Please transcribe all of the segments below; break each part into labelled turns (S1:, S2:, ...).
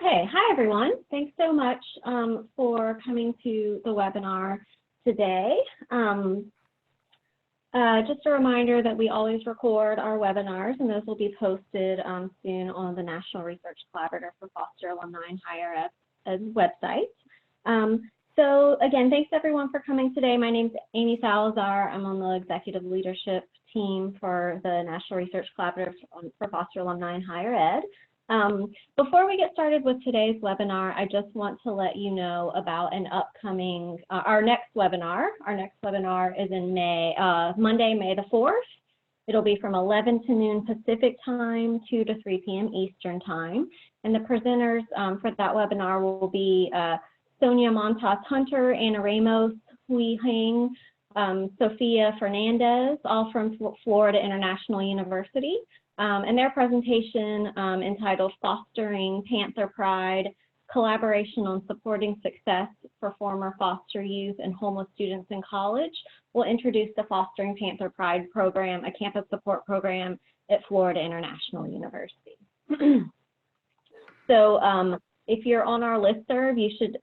S1: Okay, hi everyone. Thanks so much for coming to the webinar today. Just a reminder that we always record our webinars, and those will be posted soon on the National Research Collaborative for Foster Alumni and Higher Ed website. So again, thanks everyone for coming today. My name is Amy Salazar. I'm on the executive leadership team for the National Research Collaborative for Foster Alumni and Higher Ed. Before we get started with today's webinar, I just want to let you know about an upcoming, our next webinar. Our next webinar is in Monday, May the 4th. It'll be from 11 to noon Pacific time, 2 to 3 p.m. Eastern time. And the presenters for that webinar will be Sonia Montas-Hunter, Anna Ramos, Hui Hing, Sophia Fernandez, all from Florida International University. And their presentation entitled Fostering Panther Pride, Collaboration on Supporting Success for Former Foster Youth and Homeless Students in College will introduce the Fostering Panther Pride program, a campus support program at Florida International University. So if you're on our listserv, you should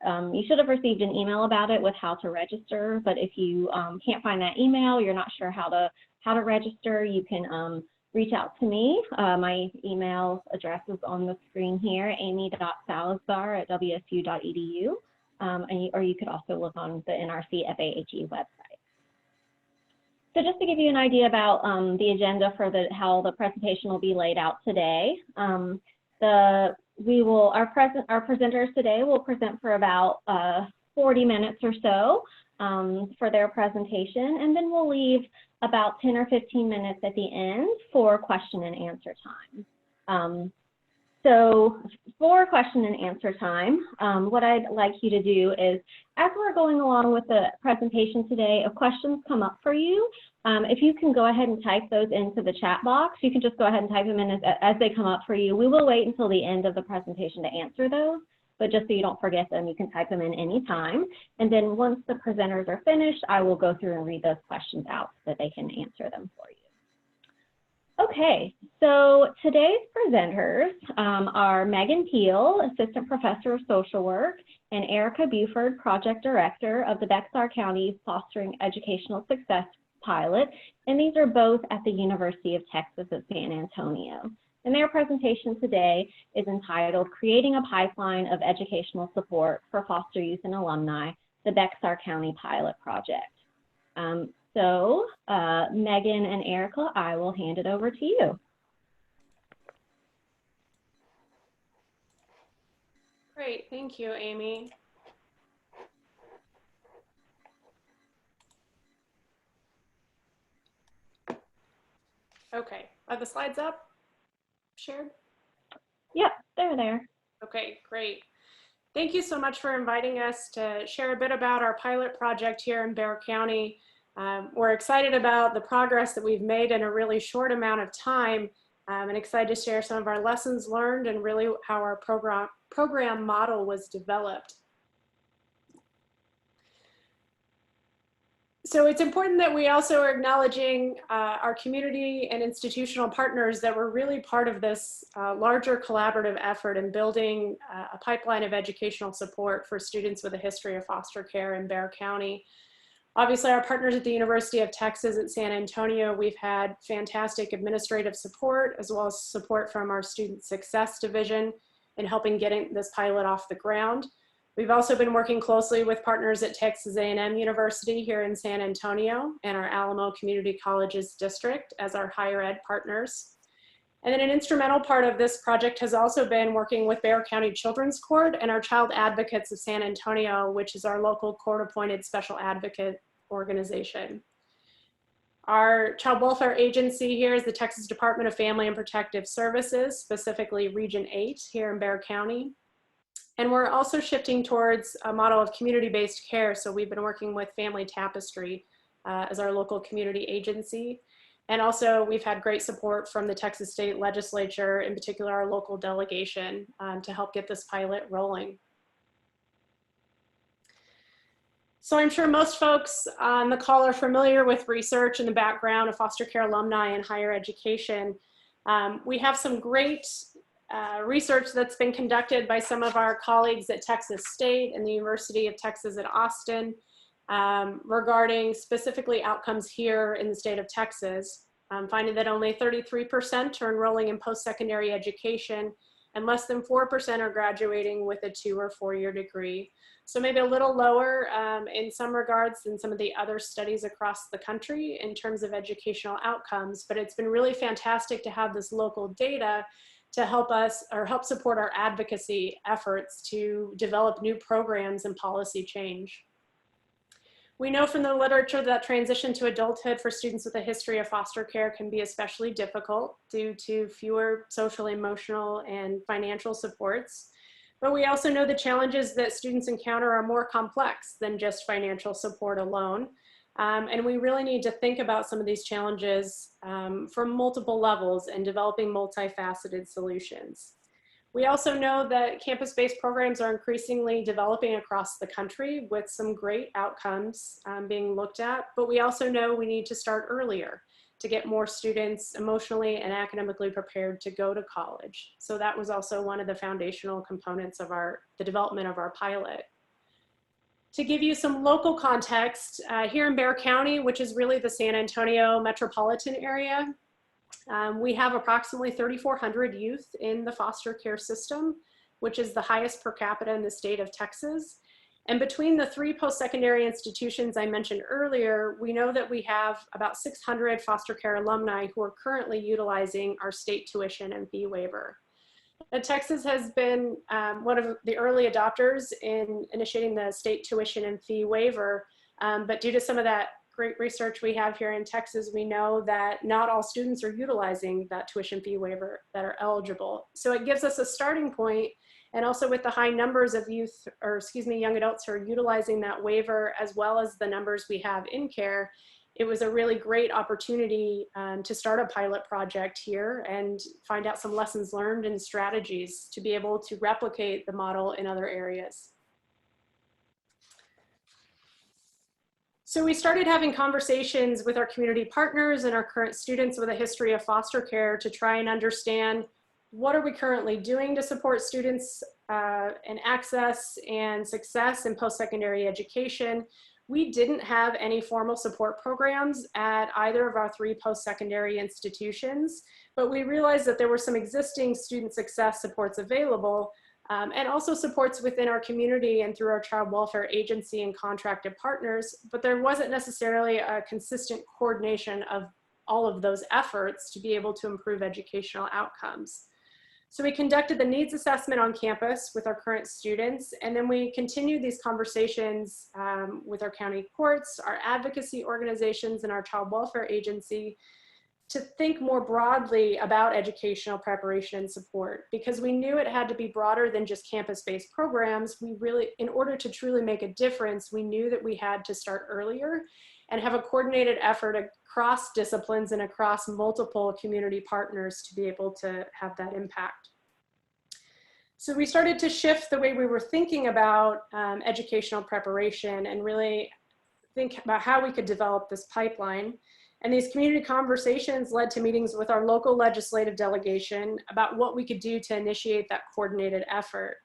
S1: have received an email about it with how to register, but if you can't find that email, you're not sure how to register, you can reach out to me. My email address is on the screen here, amy.salazar@wsu.edu, or you could also look on the NRC FAHE website. So just to give you an idea about the agenda for how the presentation will be laid out today, our presenters today will present for about 40 minutes or so for their presentation, and then we'll leave about 10 or 15 minutes at the end for question and answer time. So for question and answer time, what I'd like you to do is, as we're going along with the presentation today, if questions come up for you, if you can go ahead and type those into the chat box, you can just go ahead and type them in as they come up for you. We will wait until the end of the presentation to answer those, but just so you don't forget them, you can type them in any time. And then once the presenters are finished, I will go through and read those questions out so that they can answer them for you. Okay, so today's presenters are Megan Piel, Assistant Professor of Social Work, and Airika Buford, Project Director of the Bexar County Fostering Educational Success Pilot, and these are both at the University of Texas at San Antonio. And their presentation today is entitled Creating a Pipeline of Educational Support for Foster Youth and Alumni, the Bexar County Pilot Project. So Megan and Airika, I will hand it over to you.
S2: Great, thank you, Amy. Okay, are the slides up? Shared?
S1: Yep, they're there.
S2: Okay, great. Thank you so much for inviting us to share a bit about our pilot project here in Bexar County. We're excited about the progress that we've made in a really short amount of time, and excited to share some of our lessons learned and really how our program model was developed. So it's important that we also are acknowledging our community and institutional partners that were really part of this larger collaborative effort in building a pipeline of educational support for students with a history of foster care in Bexar County. Obviously, our partners at the University of Texas at San Antonio, we've had fantastic administrative support as well as support from our Student Success Division in helping getting this pilot off the ground. We've also been working closely with partners at Texas A&M University here in San Antonio and our Alamo Community Colleges District as our higher ed partners. And then an instrumental part of this project has also been working with Bexar County Children's Court and our Child Advocates of San Antonio, which is our local court-appointed special advocate organization. Our child welfare agency here is the Texas Department of Family and Protective Services, specifically Region 8 here in Bexar County. And we're also shifting towards a model of community-based care. So we've been working with Family Tapestry as our local community agency. And also we've had great support from the Texas State Legislature, in particular our local delegation, to help get this pilot rolling. So I'm sure most folks on the call are familiar with research and the background of foster care alumni in higher education. We have some great research that's been conducted by some of our colleagues at Texas State and the University of Texas at Austin regarding specifically outcomes here in the state of Texas, finding that only 33% are enrolling in post-secondary education and less than 4% are graduating with a 2 or 4 year degree. So maybe a little lower in some regards than some of the other studies across the country in terms of educational outcomes, but it's been really fantastic to have this local data to help us or help support our advocacy efforts to develop new programs and policy change. We know from the literature that transition to adulthood for students with a history of foster care can be especially difficult due to fewer social, emotional, and financial supports. But we also know the challenges that students encounter are more complex than just financial support alone. And we really need to think about some of these challenges from multiple levels and developing multifaceted solutions. We also know that campus-based programs are increasingly developing across the country with some great outcomes being looked at, but we also know we need to start earlier to get more students emotionally and academically prepared to go to college. So that was also one of the foundational components of the development of our pilot. To give you some local context, here in Bexar County, which is really the San Antonio metropolitan area, we have approximately 3,400 youth in the foster care system, which is the highest per capita in the state of Texas. And between the 3 post-secondary institutions I mentioned earlier, we know that we have about 600 foster care alumni who are currently utilizing our state tuition and fee waiver. Now, Texas has been one of the early adopters in initiating the state tuition and fee waiver, but due to some of that great research we have here in Texas, we know that not all students are utilizing that tuition fee waiver that are eligible. So it gives us a starting point, and also with the high numbers of youth, or excuse me, young adults who are utilizing that waiver, as well as the numbers we have in care, it was a really great opportunity to start a pilot project here and find out some lessons learned and strategies to be able to replicate the model in other areas. So we started having conversations with our community partners and our current students with a history of foster care to try and understand what are we currently doing to support students in access and success in post-secondary education. We didn't have any formal support programs at either of our 3 post-secondary institutions, but we realized that there were some existing student success supports available, and also supports within our community and through our child welfare agency and contracted partners, but there wasn't necessarily a consistent coordination of all of those efforts to be able to improve educational outcomes. So we conducted the needs assessment on campus with our current students, and then we continued these conversations with our county courts, our advocacy organizations, and our child welfare agency to think more broadly about educational preparation and support, because we knew it had to be broader than just campus-based programs. We really, in order to truly make a difference, we knew that we had to start earlier and have a coordinated effort across disciplines and across multiple community partners to be able to have that impact. So we started to shift the way we were thinking about educational preparation and really think about how we could develop this pipeline. And these community conversations led to meetings with our local legislative delegation about what we could do to initiate that coordinated effort.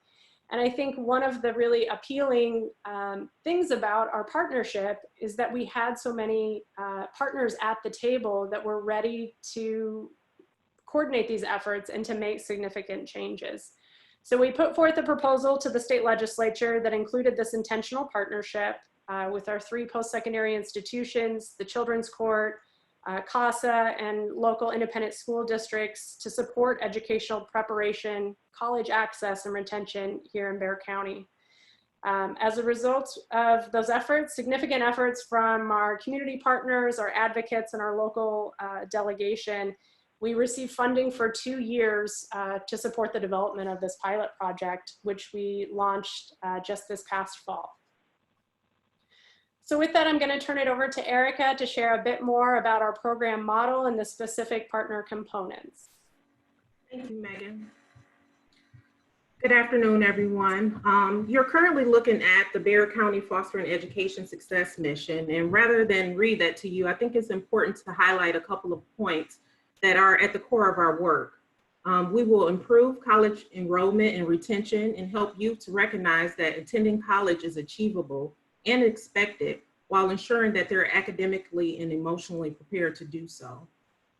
S2: And I think one of the really appealing things about our partnership is that we had so many partners at the table that were ready to coordinate these efforts and to make significant changes. So we put forth a proposal to the state legislature that included this intentional partnership with our 3 post-secondary institutions, the Children's Court, CASA, and local independent school districts to support educational preparation, college access, and retention here in Bexar County. As a result of those efforts, significant efforts from our community partners, our advocates, and our local delegation, we received funding for 2 years to support the development of this pilot project, which we launched just this past fall. So with that, I'm going to turn it over to Airika to share a bit more about our program model and the specific partner components.
S3: Thank you, Megan. Good afternoon, everyone. You're currently looking at the Bexar County Fostering Education Success Mission, and rather than read that to you, I think it's important to highlight a couple of points that are at the core of our work. We will improve college enrollment and retention and help youth to recognize that attending college is achievable and expected while ensuring that they're academically and emotionally prepared to do so.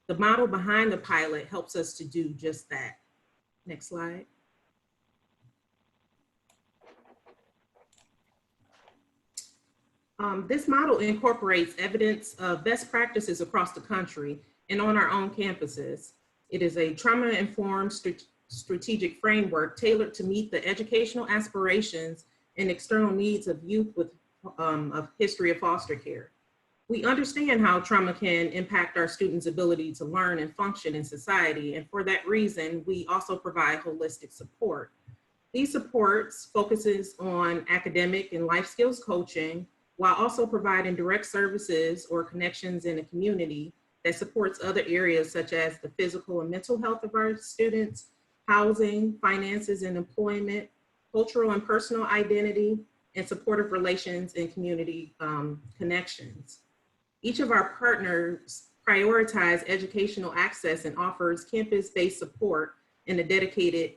S3: The model behind the pilot helps us to do just that. Next slide. This model incorporates evidence of best practices across the country and on our own campuses. It is a trauma-informed strategic framework tailored to meet the educational aspirations and external needs of youth with a history of foster care. We understand how trauma can impact our students' ability to learn and function in society, and for that reason, we also provide holistic support. These supports focuses on academic and life skills coaching, while also providing direct services or connections in the community that supports other areas such as the physical and mental health of our students, housing, finances and employment, cultural and personal identity, and supportive relations and community connections. Each of our partners prioritize educational access and offers campus-based support in a dedicated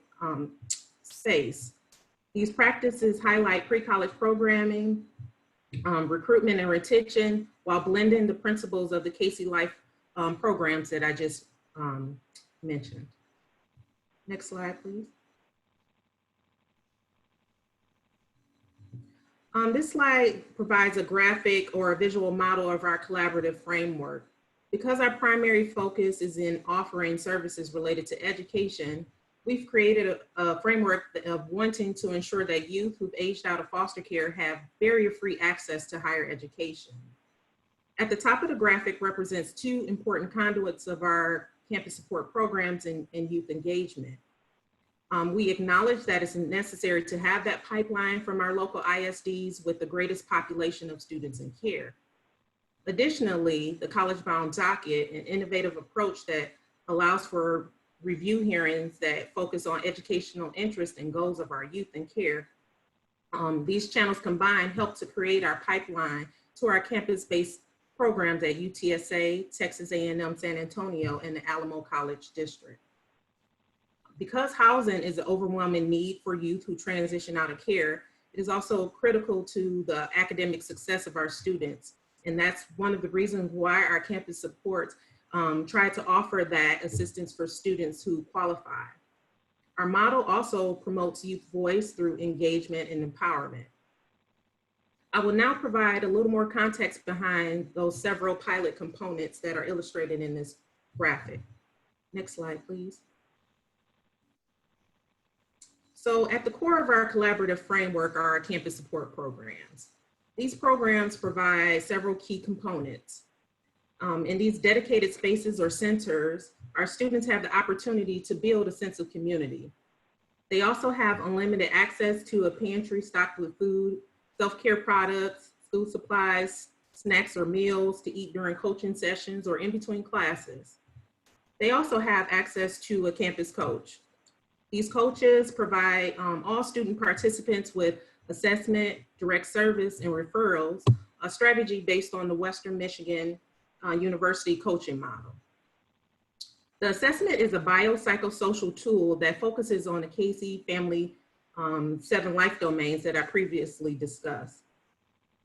S3: space. These practices highlight pre-college programming, recruitment and retention, while blending the principles of the Casey Life programs that I just mentioned. Next slide, please. This slide provides a graphic or a visual model of our collaborative framework. Because our primary focus is in offering services related to education, we've created a framework of wanting to ensure that youth who've aged out of foster care have barrier-free access to higher education. At the top of the graphic represents two important conduits of our campus support programs and youth engagement. We acknowledge that it's necessary to have that pipeline from our local ISDs with the greatest population of students in care. Additionally, the college-bound docket, an innovative approach that allows for review hearings that focus on educational interest and goals of our youth in care. These channels combined help to create our pipeline to our campus-based programs at UTSA, Texas A&M San Antonio, and the Alamo College District. Because housing is an overwhelming need for youth who transition out of care, it is also critical to the academic success of our students. And that's one of the reasons why our campus supports try to offer that assistance for students who qualify. Our model also promotes youth voice through engagement and empowerment. I will now provide a little more context behind those several pilot components that are illustrated in this graphic. Next slide, please. So at the core of our collaborative framework are our campus support programs. These programs provide several key components. In these dedicated spaces or centers, our students have the opportunity to build a sense of community. They also have unlimited access to a pantry stocked with food, self-care products, school supplies, snacks or meals to eat during coaching sessions or in between classes. They also have access to a campus coach. These coaches provide all student participants with assessment, direct service, and referrals, a strategy based on the Western Michigan University coaching model. The assessment is a biopsychosocial tool that focuses on the Casey family 7 life domains that I previously discussed.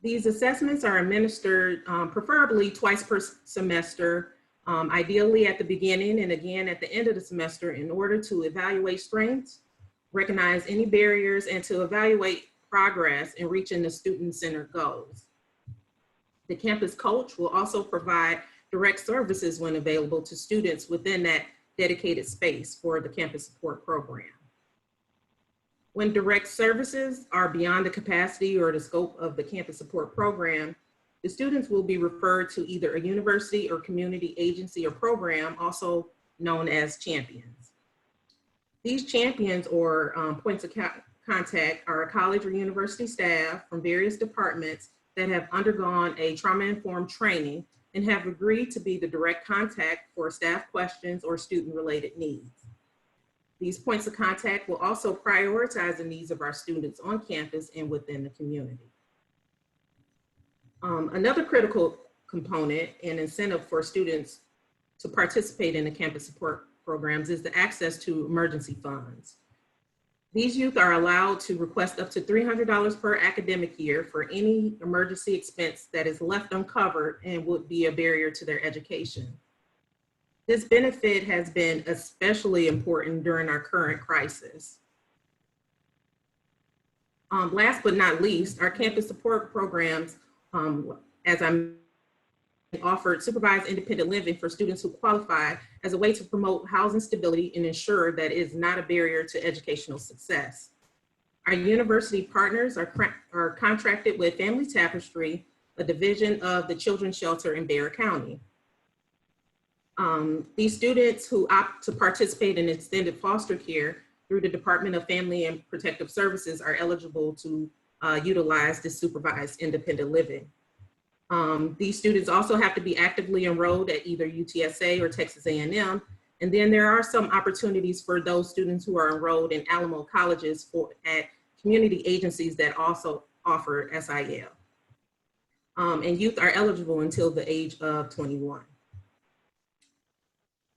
S3: These assessments are administered preferably twice per semester, ideally at the beginning and again at the end of the semester in order to evaluate strengths, recognize any barriers, and to evaluate progress in reaching the student-centered goals. The campus coach will also provide direct services when available to students within that dedicated space for the campus support program. When direct services are beyond the capacity or the scope of the campus support program, the students will be referred to either a university or community agency or program, also known as champions. These champions or points of contact are college or university staff from various departments that have undergone a trauma-informed training and have agreed to be the direct contact for staff questions or student-related needs. These points of contact will also prioritize the needs of our students on campus and within the community. Another critical component and incentive for students to participate in the campus support programs is the access to emergency funds. These youth are allowed to request up to $300 per academic year for any emergency expense that is left uncovered and would be a barrier to their education. This benefit has been especially important during our current crisis. Last but not least, our campus support programs, as I offered supervised independent living for students who qualify as a way to promote housing stability and ensure that it is not a barrier to educational success. Our university partners are contracted with Family Tapestry, a division of the Children's Shelter in Bexar County. These students who opt to participate in extended foster care through the Department of Family and Protective Services are eligible to utilize this supervised independent living. These students also have to be actively enrolled at either UTSA or Texas A&M. And then there are some opportunities for those students who are enrolled in Alamo colleges at community agencies that also offer SIL. And youth are eligible until the age of 21.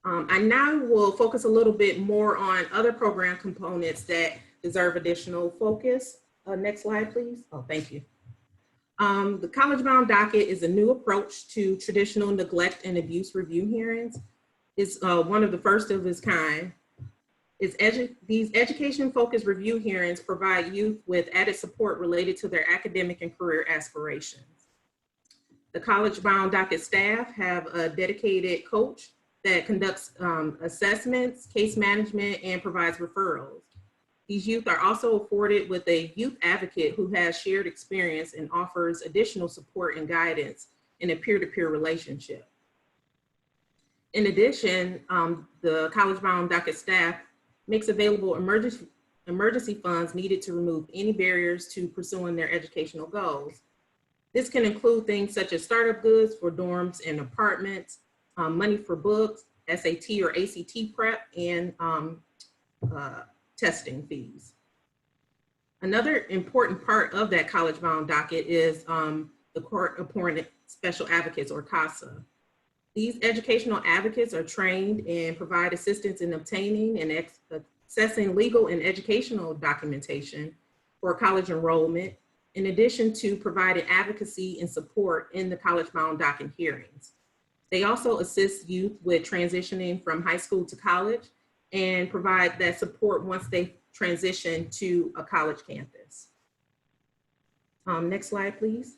S3: I now will focus a little bit more on other program components that deserve additional focus. Next slide, please. Oh, thank you. The college-bound docket is a new approach to traditional neglect and abuse review hearings. It's one of the first of its kind. These education-focused review hearings provide youth with added support related to their academic and career aspirations. The college-bound docket staff have a dedicated coach that conducts assessments, case management, and provides referrals. These youth are also afforded with a youth advocate who has shared experience and offers additional support and guidance in a peer-to-peer relationship. In addition, the college-bound docket staff makes available emergency funds needed to remove any barriers to pursuing their educational goals. This can include things such as startup goods for dorms and apartments, money for books, SAT or ACT prep, and testing fees. Another important part of that college-bound docket is the court-appointed special advocates, or CASA. These educational advocates are trained and provide assistance in obtaining and accessing legal and educational documentation for college enrollment, in addition to providing advocacy and support in the college-bound docket hearings. They also assist youth with transitioning from high school to college and provide that support once they transition to a college campus. Next slide, please.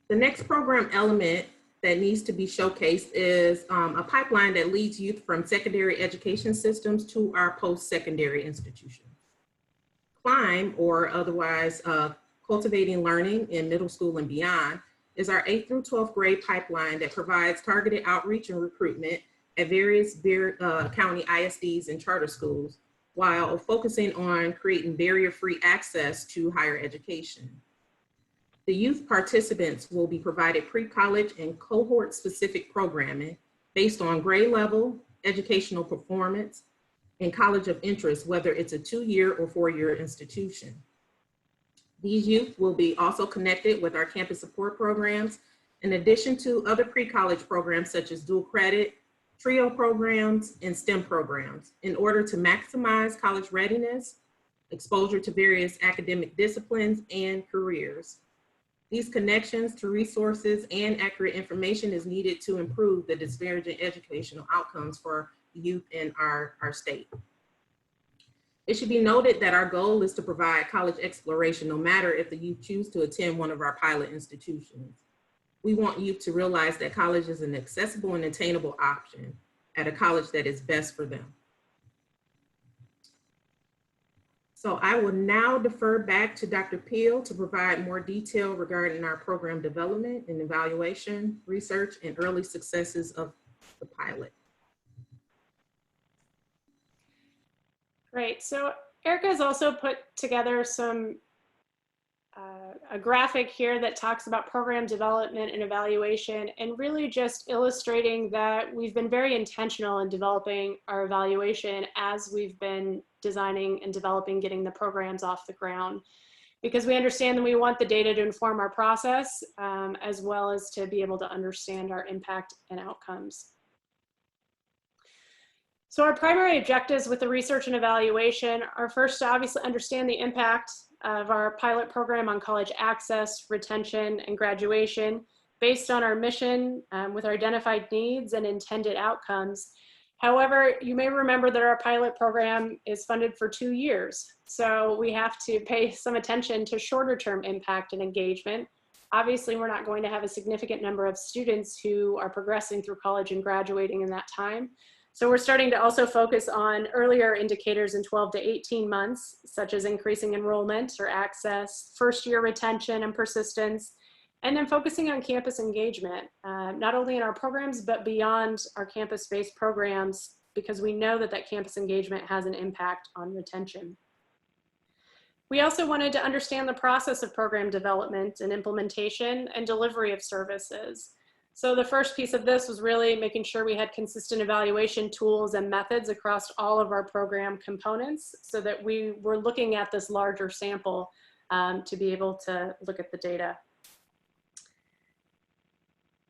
S3: The next program element that needs to be showcased is a pipeline that leads youth from secondary education systems to our post-secondary institutions. CLIMB, or otherwise Cultivating Learning in Middle School and Beyond, is our 8th through 12th grade pipeline that provides targeted outreach and recruitment at various Bexar County ISDs and charter schools, while focusing on creating barrier-free access to higher education. The youth participants will be provided pre-college and cohort-specific programming based on grade level, educational performance, and college of interest, whether it's a 2-year or 4-year institution. These youth will be also connected with our campus support programs, in addition to other pre-college programs such as dual credit, TRIO programs, and STEM programs, in order to maximize college readiness, exposure to various academic disciplines, and careers. These connections to resources and accurate information is needed to improve the disparaging educational outcomes for youth in our state. It should be noted that our goal is to provide college exploration no matter if the youth choose to attend one of our pilot institutions. We want youth to realize that college is an accessible and attainable option at a college that is best for them. So I will now defer back to Dr. Piel to provide more detail regarding our program development and evaluation, research, and early successes of the pilot.
S2: Great. So Airika has also put together a graphic here that talks about program development and evaluation, and really just illustrating that we've been very intentional in developing our evaluation as we've been designing and developing, getting the programs off the ground, because we understand that we want the data to inform our process, as well as to be able to understand our impact and outcomes. So our primary objectives with the research and evaluation are first to obviously understand the impact of our pilot program on college access, retention, and graduation based on our mission with our identified needs and intended outcomes. However, you may remember that our pilot program is funded for 2 years. So we have to pay some attention to shorter term impact and engagement. Obviously, we're not going to have a significant number of students who are progressing through college and graduating in that time. So we're starting to also focus on earlier indicators in 12 to 18 months, such as increasing enrollment or access, first year retention and persistence, and then focusing on campus engagement, not only in our programs, but beyond our campus-based programs, because we know that that campus engagement has an impact on retention. We also wanted to understand the process of program development and implementation and delivery of services. So the first piece of this was really making sure we had consistent evaluation tools and methods across all of our program components so that we were looking at this larger sample to be able to look at the data.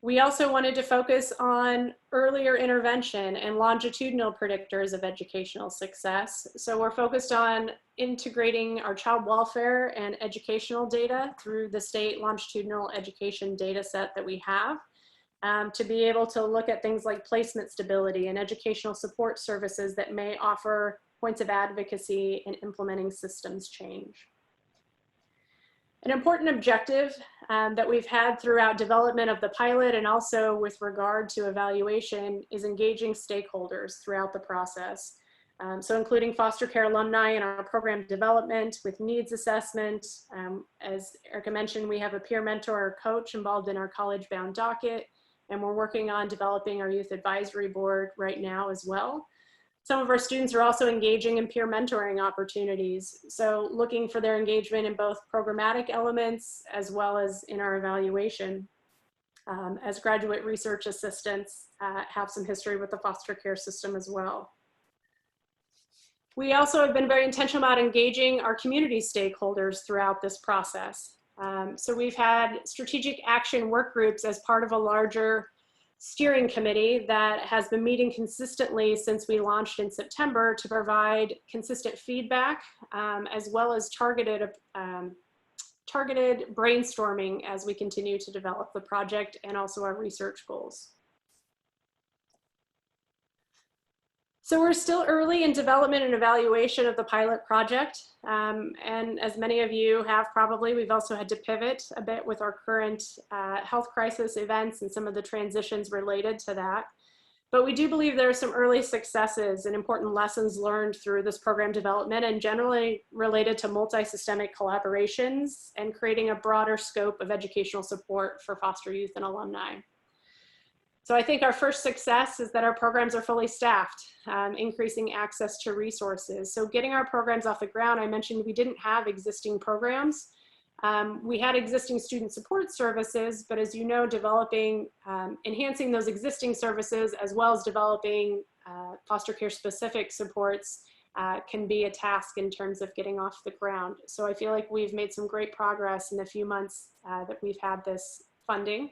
S2: We also wanted to focus on earlier intervention and longitudinal predictors of educational success. So we're focused on integrating our child welfare and educational data through the state longitudinal education data set that we have. To be able to look at things like placement stability and educational support services that may offer points of advocacy in implementing systems change. An important objective that we've had throughout development of the pilot and also with regard to evaluation is engaging stakeholders throughout the process. So including foster care alumni in our program development with needs assessment. As Airika mentioned, we have a peer mentor or coach involved in our college-bound docket, and we're working on developing our youth advisory board right now as well. Some of our students are also engaging in peer mentoring opportunities. So looking for their engagement in both programmatic elements as well as in our evaluation. As graduate research assistants have some history with the foster care system as well. We also have been very intentional about engaging our community stakeholders throughout this process. So we've had strategic action work groups as part of a larger steering committee that has been meeting consistently since we launched in September to provide consistent feedback as well as targeted brainstorming as we continue to develop the project and also our research goals. So we're still early in development and evaluation of the pilot project. And as many of you have probably, we've also had to pivot a bit with our current health crisis events and some of the transitions related to that. But we do believe there are some early successes and important lessons learned through this program development and generally related to multisystemic collaborations and creating a broader scope of educational support for foster youth and alumni. So I think our first success is that our programs are fully staffed, increasing access to resources. So getting our programs off the ground, I mentioned we didn't have existing programs. We had existing student support services, but as you know, enhancing those existing services as well as developing foster care specific supports can be a task in terms of getting off the ground. So I feel like we've made some great progress in the few months that we've had this funding.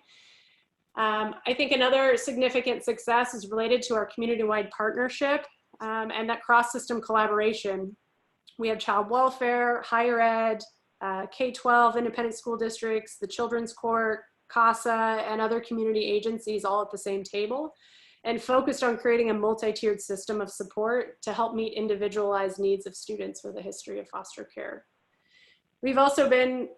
S2: I think another significant success is related to our community-wide partnership and that cross-system collaboration. We have child welfare, higher ed, K-12, independent school districts, the Children's Court, CASA, and other community agencies all at the same table, and focused on creating a multi-tiered system of support to help meet individualized needs of students with a history of foster care. We've also been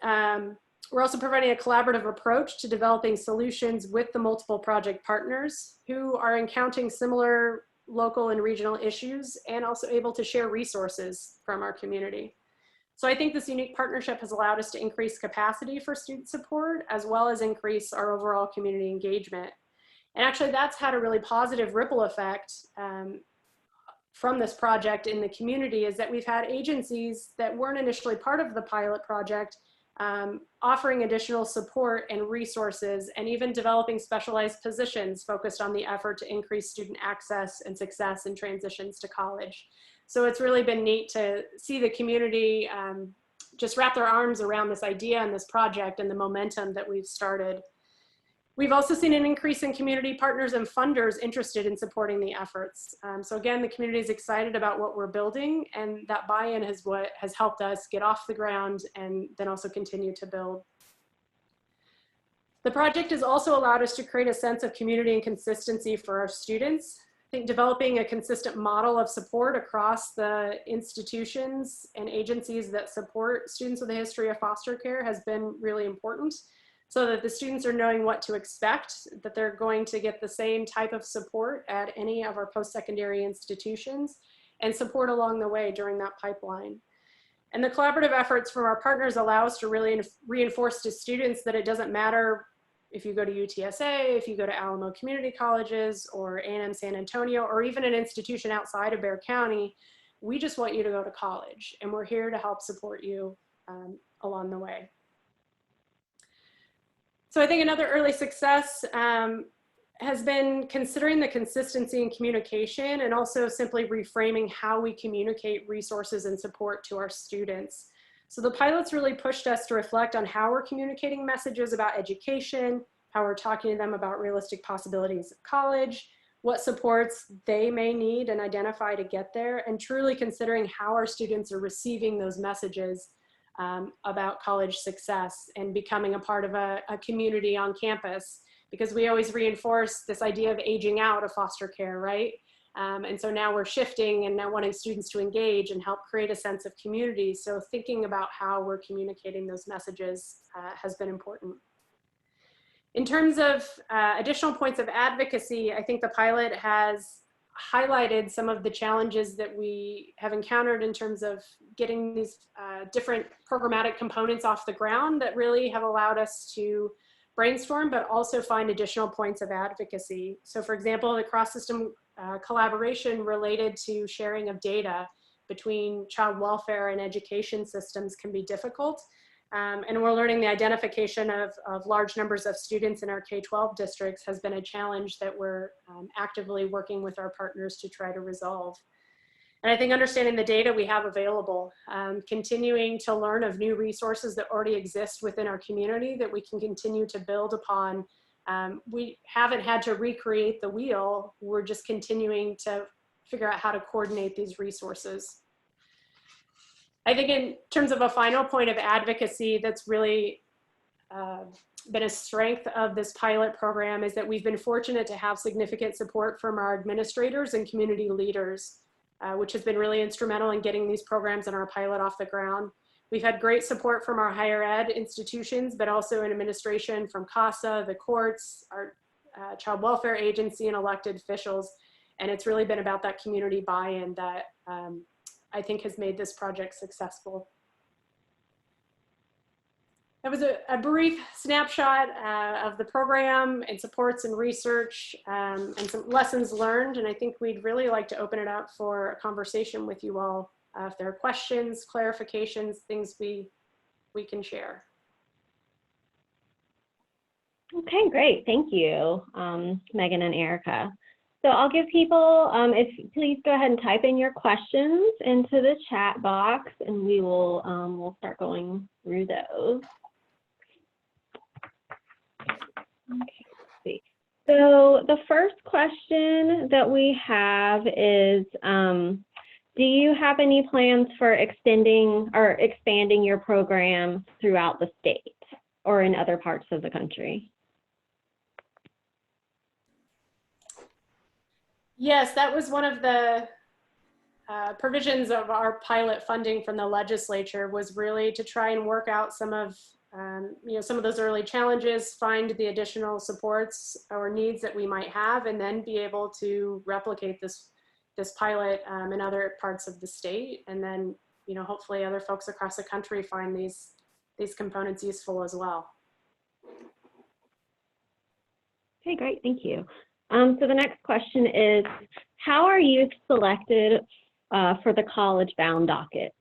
S2: We're also providing a collaborative approach to developing solutions with the multiple project partners who are encountering similar local and regional issues and also able to share resources from our community. So I think this unique partnership has allowed us to increase capacity for student support as well as increase our overall community engagement. And actually that's had a really positive ripple effect from this project in the community, is that we've had agencies that weren't initially part of the pilot project offering additional support and resources and even developing specialized positions focused on the effort to increase student access and success in transitions to college. So it's really been neat to see the community just wrap their arms around this idea and this project and the momentum that we've started. We've also seen an increase in community partners and funders interested in supporting the efforts. So again, the community is excited about what we're building, and that buy-in is what has helped us get off the ground and then also continue to build. The project has also allowed us to create a sense of community and consistency for our students. I think developing a consistent model of support across the institutions and agencies that support students with a history of foster care has been really important, so that the students are knowing what to expect, that they're going to get the same type of support at any of our post-secondary institutions, and support along the way during that pipeline. And the collaborative efforts from our partners allow us to really reinforce to students that it doesn't matter if you go to UTSA, if you go to Alamo Community Colleges or A&M San Antonio, or even an institution outside of Bexar County, we just want you to go to college, and we're here to help support you along the way. So I think another early success has been considering the consistency in communication, and also simply reframing how we communicate resources and support to our students. So the pilots really pushed us to reflect on how we're communicating messages about education, how we're talking to them about realistic possibilities of college, what supports they may need and identify to get there, and truly considering how our students are receiving those messages about college success and becoming a part of a community on campus, because we always reinforce this idea of aging out of foster care, right? And so now we're shifting and now wanting students to engage and help create a sense of community. So thinking about how we're communicating those messages has been important. In terms of additional points of advocacy, I think the pilot has highlighted some of the challenges that we have encountered in terms of getting these different programmatic components off the ground that really have allowed us to brainstorm, but also find additional points of advocacy. So for example, the cross-system collaboration related to sharing of data between child welfare and education systems can be difficult. And we're learning the identification of large numbers of students in our K-12 districts has been a challenge that we're actively working with our partners to try to resolve. And I think understanding the data we have available, continuing to learn of new resources that already exist within our community that we can continue to build upon. We haven't had to recreate the wheel, we're just continuing to figure out how to coordinate these resources. I think in terms of a final point of advocacy that's really been a strength of this pilot program is that we've been fortunate to have significant support from our administrators and community leaders, which has been really instrumental in getting these programs and our pilot off the ground. We've had great support from our higher ed institutions, but also in administration from CASA, the courts, our child welfare agency, and elected officials. And it's really been about that community buy-in that I think has made this project successful. That was a brief snapshot of the program and supports and research and some lessons learned. And I think we'd really like to open it up for a conversation with you all. If there are questions, clarifications, things we can share.
S1: Okay, great. Thank you, Megan and Airika. So I'll give people, please go ahead and type in your questions into the chat box, and we will we'll start going through those. Okay, let's see. So the first question that we have is, do you have any plans for extending or expanding your program throughout the state or in other parts of the country?
S2: Yes, that was one of the provisions of our pilot funding from the legislature, was really to try and work out some of some of those early challenges, find the additional supports or needs that we might have, and then be able to replicate this pilot in other parts of the state, and then hopefully other folks across the country find these components useful as well.
S1: Okay, great, thank you. So the next question is, how are youth selected for the college-bound docket?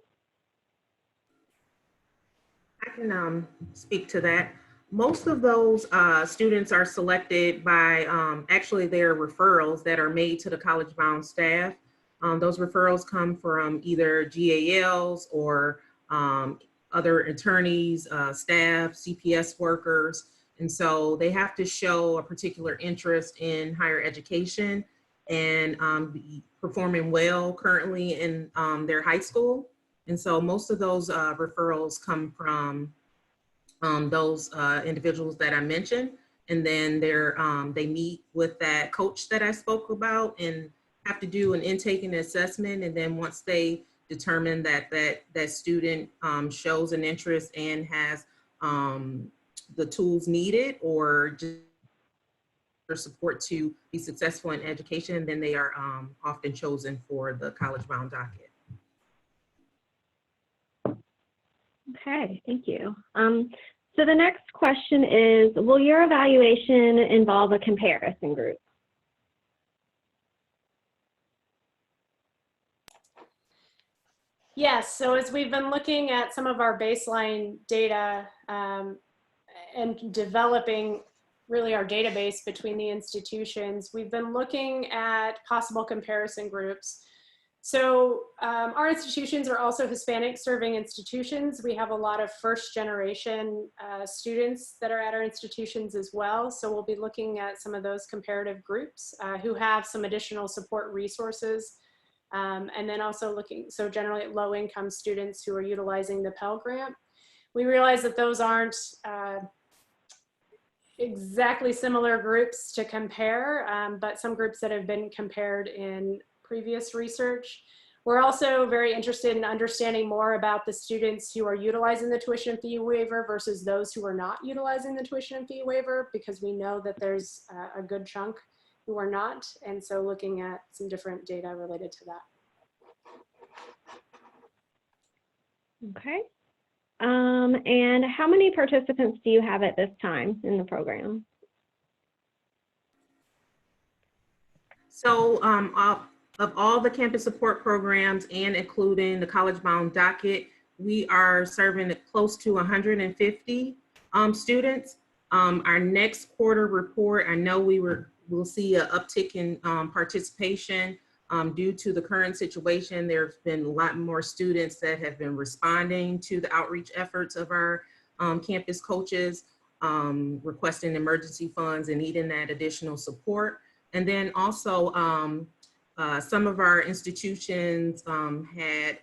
S3: I can speak to that. Most of those students are selected by actually their referrals that are made to the college-bound staff. Those referrals come from either GALs or other attorneys, staff, CPS workers. And so they have to show a particular interest in higher education and be performing well currently in their high school. And so most of those referrals come from those individuals that I mentioned. And then they meet with that coach that I spoke about and have to do an intake and assessment. And then once they determine that that student shows an interest and has the tools needed or just support to be successful in education, then they are often chosen for the college-bound docket.
S1: Okay, thank you. So the next question is, will your evaluation involve a comparison group?
S2: Yes, so as we've been looking at some of our baseline data and developing really our database between the institutions, we've been looking at possible comparison groups. So our institutions are also Hispanic serving institutions. We have a lot of first generation students that are at our institutions as well. So we'll be looking at some of those comparative groups who have some additional support resources. And then also looking, so generally at low income students who are utilizing the Pell Grant. We realize that those aren't exactly similar groups to compare, but some groups that have been compared in previous research. We're also very interested in understanding more about the students who are utilizing the tuition fee waiver versus those who are not utilizing the tuition fee waiver, because we know that there's a good chunk who are not, and so looking at some different data related to that.
S1: Okay. And how many participants do you have at this time in the program?
S3: So of all the campus support programs and including the college-bound docket, we are serving close to 150 students. Our next quarter report, I know we'll see an uptick in participation due to the current situation. There's been a lot more students that have been responding to the outreach efforts of our campus coaches, requesting emergency funds and needing that additional support. And then also some of our institutions had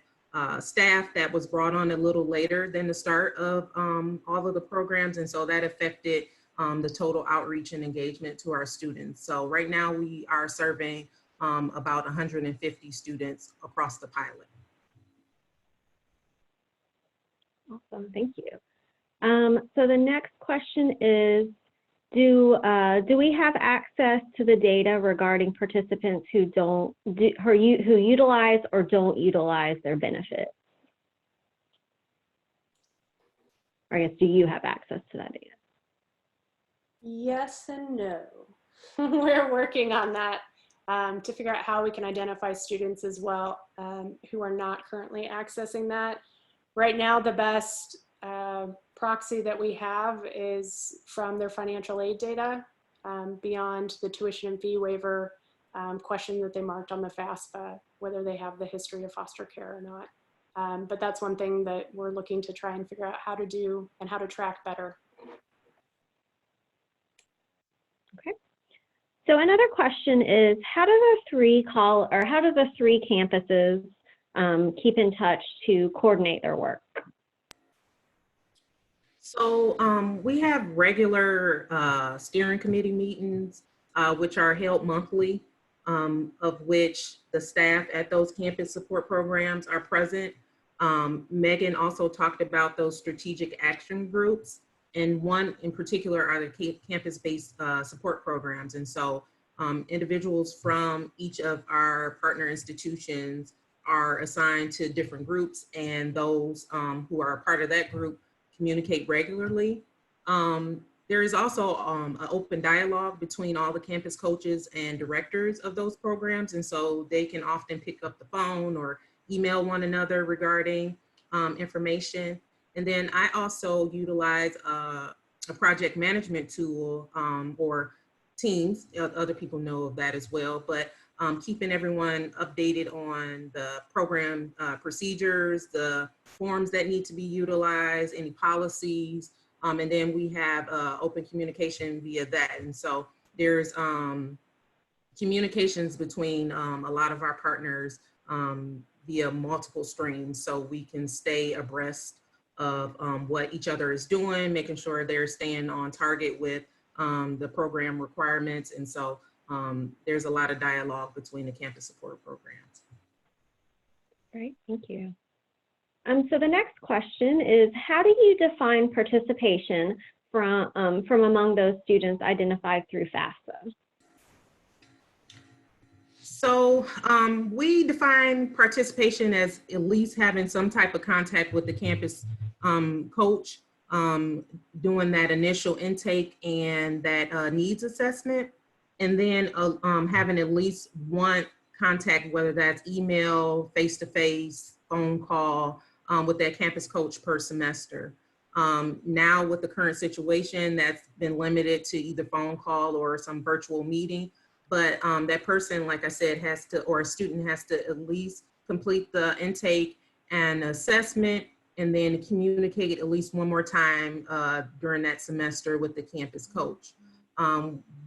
S3: staff that was brought on a little later than the start of all of the programs. And so that affected the total outreach and engagement to our students. So right now we are serving about 150 students across the pilot.
S1: Awesome, thank you. So the next question is, do we have access to the data regarding participants who who utilize or don't utilize their benefits? Or I guess, do you have access to that data?
S2: Yes and no. We're working on that to figure out how we can identify students as well who are not currently accessing that. Right now, the best proxy that we have is from their financial aid data beyond the tuition and fee waiver question that they marked on the FAFSA, whether they have the history of foster care or not. But that's one thing that we're looking to try and figure out how to do and how to track better.
S1: Okay. So another question is, how do the three campuses keep in touch to coordinate their work?
S3: So we have regular steering committee meetings, which are held monthly, of which the staff at those campus support programs are present. Megan also talked about those strategic action groups, and one in particular are the campus-based support programs. And so individuals from each of our partner institutions are assigned to different groups, and those who are a part of that group communicate regularly. There is also an open dialogue between all the campus coaches and directors of those programs, and so they can often pick up the phone or email one another regarding information. And then I also utilize a project management tool or Teams. Other people know of that as well, but keeping everyone updated on the program procedures, the forms that need to be utilized, any policies, And then we have open communication via that. And so there's communications between a lot of our partners via multiple streams, so we can stay abreast of what each other is doing, making sure they're staying on target with the program requirements. And so there's a lot of dialogue between the campus support programs.
S1: Great, thank you. So the next question is, how do you define participation from among those students identified through FAFSA?
S3: So we define participation as at least having some type of contact with the campus coach, doing that initial intake and that needs assessment, and then having at least one contact, whether that's email, face-to-face, phone call, with that campus coach per semester. Now with the current situation, that's been limited to either phone call or some virtual meeting. But that person, like I said, has to, or a student has to at least complete the intake and assessment, and then communicate at least one more time during that semester with the campus coach.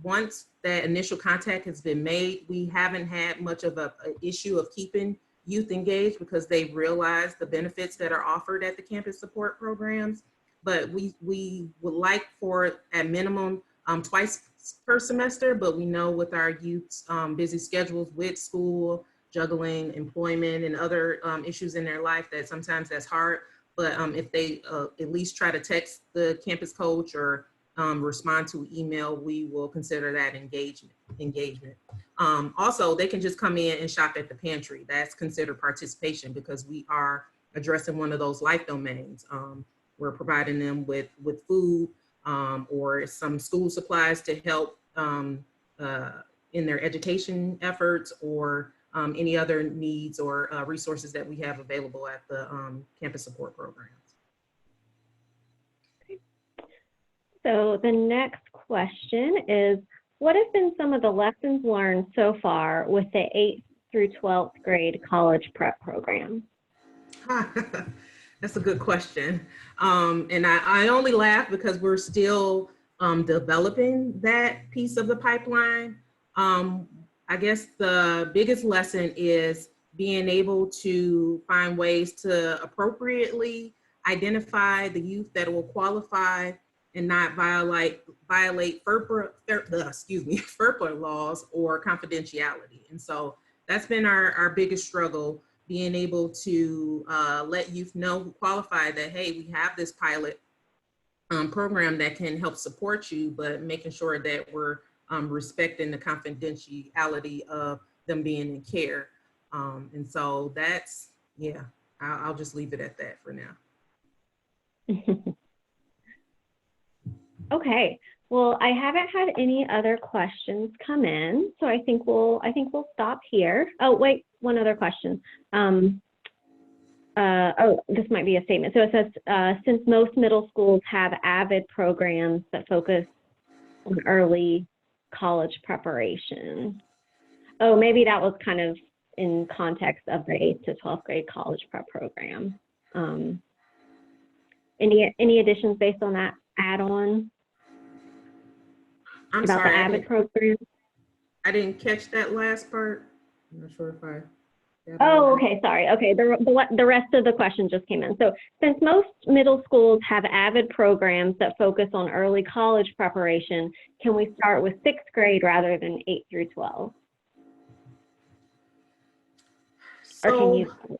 S3: Once that initial contact has been made, we haven't had much of an issue of keeping youth engaged because they realize the benefits that are offered at the campus support programs. But we would like for at minimum twice per semester, but we know with our youth's busy schedules with school, juggling employment and other issues in their life, that sometimes that's hard. But if they at least try to text the campus coach or respond to email, we will consider that engagement. Also, they can just come in and shop at the pantry. That's considered participation because we are addressing one of those life domains. We're providing them with food or some school supplies to help in their education efforts, or any other needs or resources that we have available at the campus support programs.
S1: So the next question is, what have been some of the lessons learned so far with the 8th through 12th grade college prep program?
S3: That's a good question. And I only laugh because we're still developing that piece of the pipeline. I guess the biggest lesson is being able to find ways to appropriately identify the youth that will qualify and not violate FERPA laws or confidentiality. And so that's been our biggest struggle, being able to let youth know who qualify that, hey, we have this pilot program that can help support you, but making sure that we're respecting the confidentiality of them being in care. And so that's, yeah, I'll just leave it at that for now.
S1: Okay, well, I haven't had any other questions come in, so I think we'll stop here. Oh, wait, one other question. Oh, this might be a statement. So it says, since most middle schools have AVID programs that focus on early college preparation. Oh, maybe that was kind of in context of the 8th to 12th grade college prep program. Any additions based on that add-on?
S3: I'm
S1: about
S3: sorry,
S1: the AVID program?
S3: I didn't catch that last part. I'm not sure if I.
S1: Oh, okay, sorry. Okay, the rest of the question just came in. So since most middle schools have AVID programs that focus on early college preparation, can we start with 6th grade rather than 8 through 12?
S3: So,
S1: or can you?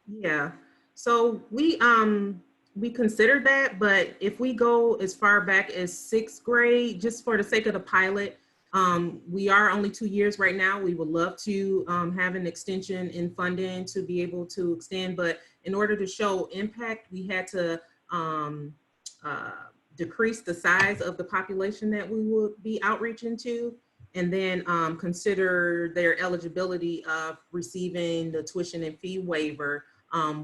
S3: Yeah, so we considered that, but if we go as far back as 6th grade, just for the sake of the pilot, we are only 2 years right now. We would love to have an extension in funding to be able to extend, but in order to show impact, we had to decrease the size of the population that we would be outreaching to, and then consider their eligibility of receiving the tuition and fee waiver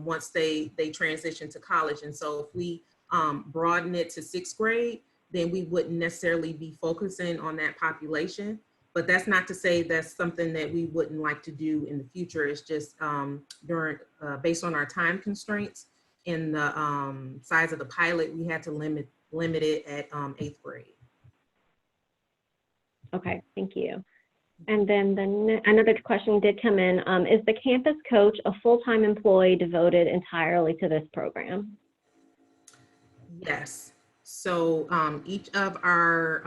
S3: once they transition to college. And so if we broaden it to 6th grade, then we wouldn't necessarily be focusing on that population. But that's not to say that's something that we wouldn't like to do in the future. It's just based on our time constraints and the size of the pilot, we had to limit limited at 8th grade.
S1: Okay, thank you. And then another question did come in. Is the campus coach a full-time employee devoted entirely to this program?
S3: Yes. So each of our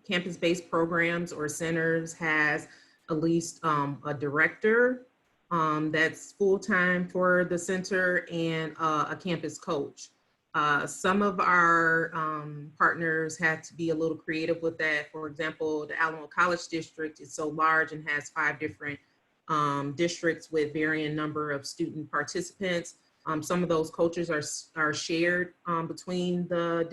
S3: campus-based programs or centers has at least a director that's full-time for the center and a campus coach. Some of our partners had to be a little creative with that. For example, the Alumni College District is so large and has 5 different districts with varying number of student participants. Some of those coaches are shared between the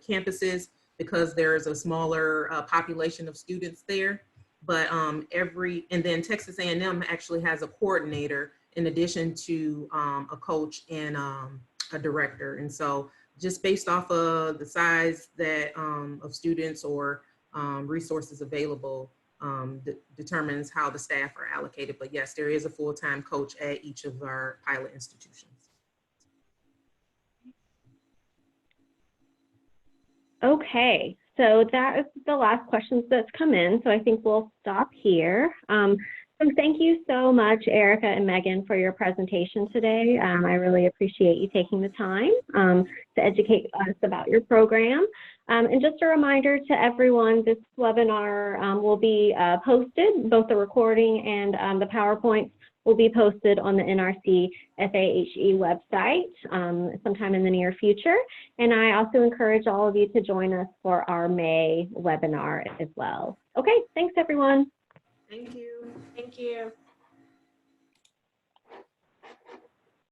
S3: campuses because there's a smaller population of students there. But and then Texas A&M actually has a coordinator in addition to a coach and a director. And so just based off of the size that of students or resources available determines how the staff are allocated. But yes, there is a full-time coach at each of our pilot institutions.
S1: Okay, so that is the last questions that's come in. So I think we'll stop here. So thank you so much, Airika and Megan, for your presentation today. I really appreciate you taking the time to educate us about your program. And just a reminder to everyone, this webinar will be posted, both the recording and the PowerPoints will be posted on the NRC FAHE website sometime in the near future. And I also encourage all of you to join us for our May webinar as well. Okay, thanks everyone.
S3: Thank you.
S2: Thank you.